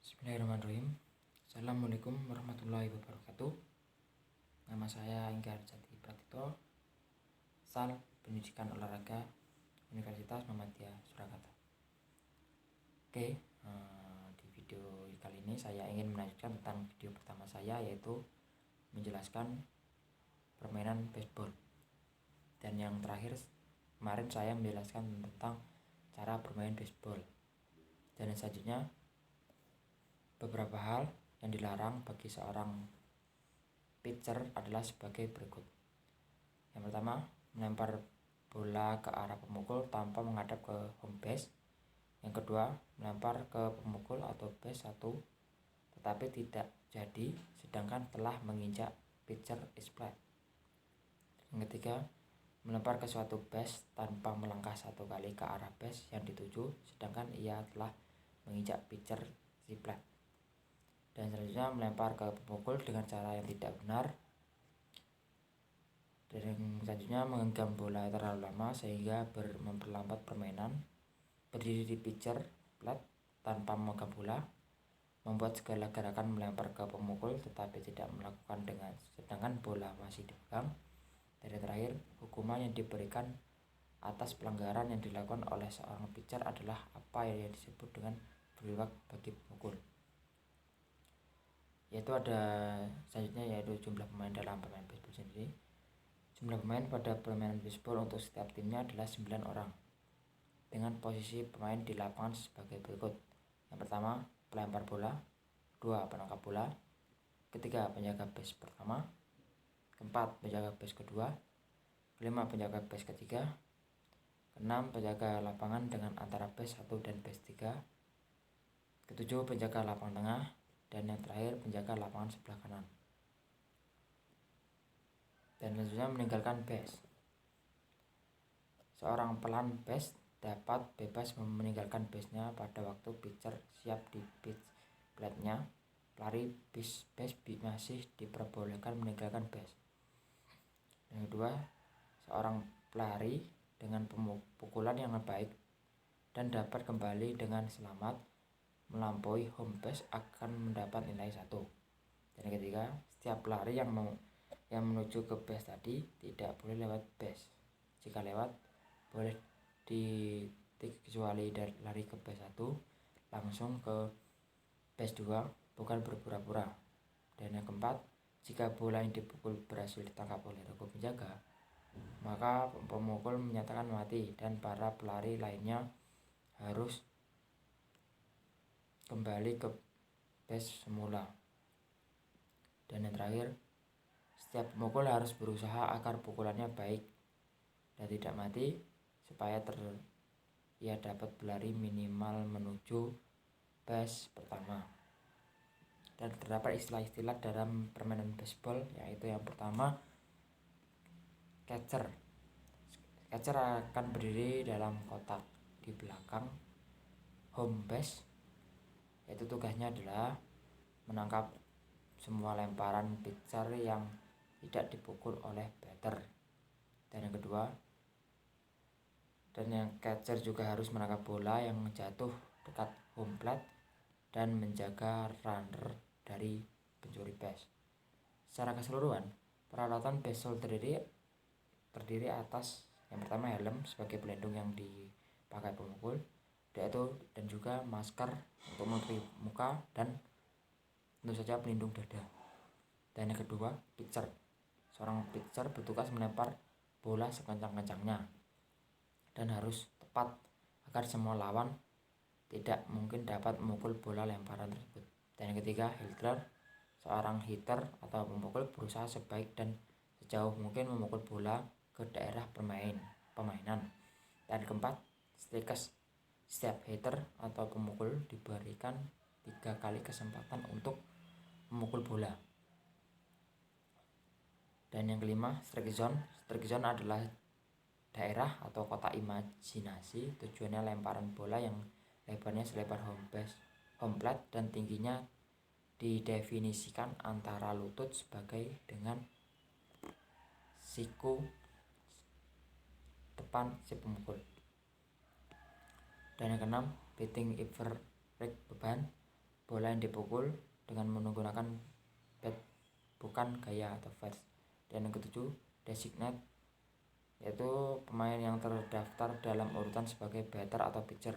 Bismillahirrahmanirrahim. Assalamualaikum warahmatullahi wabarakatuh. Nama saya Enggar Jati Pratito, Sal Pendidikan Olahraga Universitas Muhammadiyah Surakarta. Di video kali ini saya ingin melanjutkan tentang video pertama saya, yaitu menjelaskan permainan baseball. Dan yang terakhir kemarin saya menjelaskan tentang cara bermain baseball. Dan selanjutnya beberapa hal yang dilarang bagi seorang pitcher adalah sebagai berikut. Yang pertama, melempar bola ke arah pemukul tanpa menghadap ke home base. Yang kedua, melempar ke pemukul atau base 1 tetapi tidak jadi sedangkan telah menginjak pitcher is flat. Yang ketiga, melempar ke suatu base tanpa melangkah 1 kali ke arah base yang dituju sedangkan ia telah menginjak pitcher is flat. Dan selanjutnya melempar ke pemukul dengan cara yang tidak benar. Dan selanjutnya menggenggam bola terlalu lama sehingga memperlambat permainan. Berdiri di pitcher flat tanpa memegang bola. Membuat segala gerakan melempar ke pemukul tetapi tidak melakukan dengan sedangkan bola masih dipegang. Dan yang terakhir, hukuman yang diberikan atas pelanggaran yang dilakukan oleh seorang pitcher adalah apa yang disebut dengan berwak bagi pemukul. Yaitu yaitu jumlah pemain dalam permainan baseball sendiri. Jumlah pemain pada permainan baseball untuk setiap timnya adalah 9 orang dengan posisi pemain di lapangan sebagai berikut. Yang pertama, pelempar bola. 2, penangkap bola. Ketiga, penjaga base pertama. Keempat, penjaga base kedua. Kelima, penjaga base ketiga. Keenam, penjaga lapangan dengan antara base 1 dan base 3. Ketujuh, penjaga lapangan tengah. Dan yang terakhir, penjaga lapangan sebelah kanan. Dan selanjutnya meninggalkan base. Seorang pelan base dapat bebas meninggalkan base-nya pada waktu pitcher siap di pitch plate-nya. Pelari base masih diperbolehkan meninggalkan base. Yang kedua, seorang pelari dengan pukulan yang baik dan dapat kembali dengan selamat melampaui home base akan mendapat nilai 1. Dan yang ketiga, setiap pelari yang menuju ke base tadi tidak boleh lewat base. Jika lewat, boleh ditik kecuali dari lari ke base 1 langsung ke base 2, bukan berpura-pura. Dan yang keempat, jika bola yang dipukul berhasil ditangkap oleh regu penjaga, maka pemukul menyatakan mati dan para pelari lainnya harus kembali ke base semula. Dan yang terakhir, setiap pemukul harus berusaha agar pukulannya baik dan tidak mati supaya ia dapat berlari minimal menuju base pertama. Dan terdapat istilah-istilah dalam permainan baseball, yaitu yang pertama, catcher. Catcher akan berdiri dalam kotak di belakang home base, yaitu tugasnya adalah menangkap semua lemparan pitcher yang tidak dipukul oleh batter. Dan yang kedua, yang catcher juga harus menangkap bola yang jatuh dekat home plate dan menjaga runner dari pencuri base. Secara keseluruhan, peralatan baseball terdiri atas yang pertama helm sebagai pelindung yang dipakai pemukul, dan juga masker untuk menutupi muka dan tentu saja pelindung dada. Dan yang kedua, pitcher. Seorang pitcher bertugas melempar bola sekencang-kencangnya dan harus tepat agar semua lawan tidak mungkin dapat memukul bola lemparan tersebut. Dan yang ketiga, hitter. Seorang hitter atau pemukul berusaha sebaik dan sejauh mungkin memukul bola ke daerah permainan. Dan keempat, strikers. Setiap hitter atau pemukul diberikan 3 kali kesempatan untuk memukul bola. Dan yang kelima, strike zone. Strike zone adalah daerah atau kotak imajinasi. Tujuannya lemparan bola yang lebarnya selebar home plate dan tingginya didefinisikan antara lutut sebagai dengan siku depan si pemukul. Dan yang keenam, batting average beban. Bola yang dan dipukul dengan menggunakan bat, bukan gaya atau fast. Dan yang ketujuh, designate, yaitu pemain yang terdaftar dalam urutan sebagai batter atau pitcher.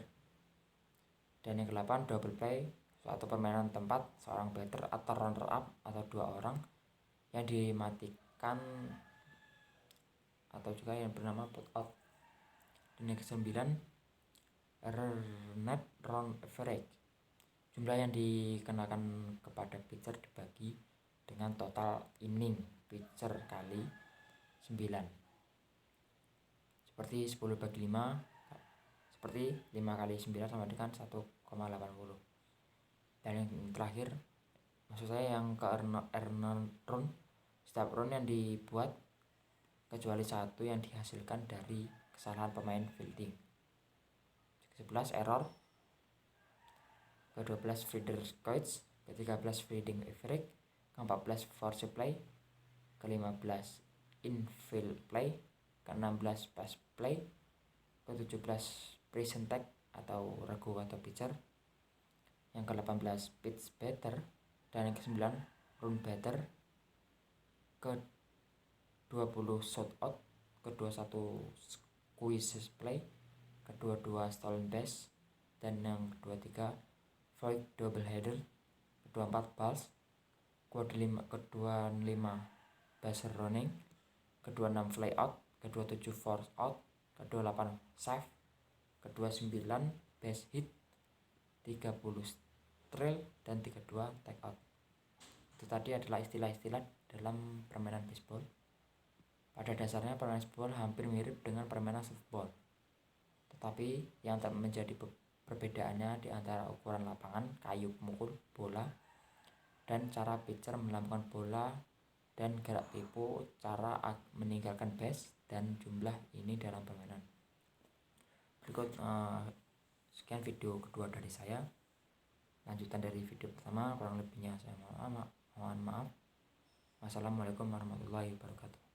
Dan yang ke-8, double play, suatu permainan tempat seorang batter atau runner up atau dua orang yang dimatikan atau juga yang bernama put out. Dan yang ke-9, net run average, jumlah yang dikenakan kepada pitcher dibagi dengan total inning pitcher kali 9, seperti 10 bagi 5, seperti 5 kali 9 sama dengan 1,80. Dan yang terakhir, maksud saya yang ke earned run, setiap run yang dibuat kecuali satu yang dihasilkan dari kesalahan pemain fielding. Ke-11, error. Ke-12, feeder's coach. Ke-13, fielding average. Ke-14, force play. Ke-15, infield play. Ke-16, pass play. Ke-17, present tag atau regu atau pitcher. Yang ke-18, pitch batter. Dan yang ke-9, run batter. Ke-20, shot out. Ke-21, squeeze play. Ke-22, stolen base. Dan yang ke-23, void double header. Ke-24, balls. Ke-25, baser running. Ke-26, fly out. Ke-27, force out. Ke-28, save. Ke-29, base hit. 30, trail. Dan 32, take out. Itu tadi adalah istilah-istilah dalam permainan baseball. Pada dasarnya permainan baseball hampir mirip dengan permainan softball, tetapi yang menjadi perbedaannya di antara ukuran lapangan, kayu pemukul bola, dan cara pitcher melambungkan bola, dan gerak tipu, cara meninggalkan base, dan jumlah ini dalam permainan. Berikut sekian video kedua dari saya, lanjutan dari video pertama. Kurang lebihnya saya mohon maaf. Wassalamualaikum warahmatullahi wabarakatuh.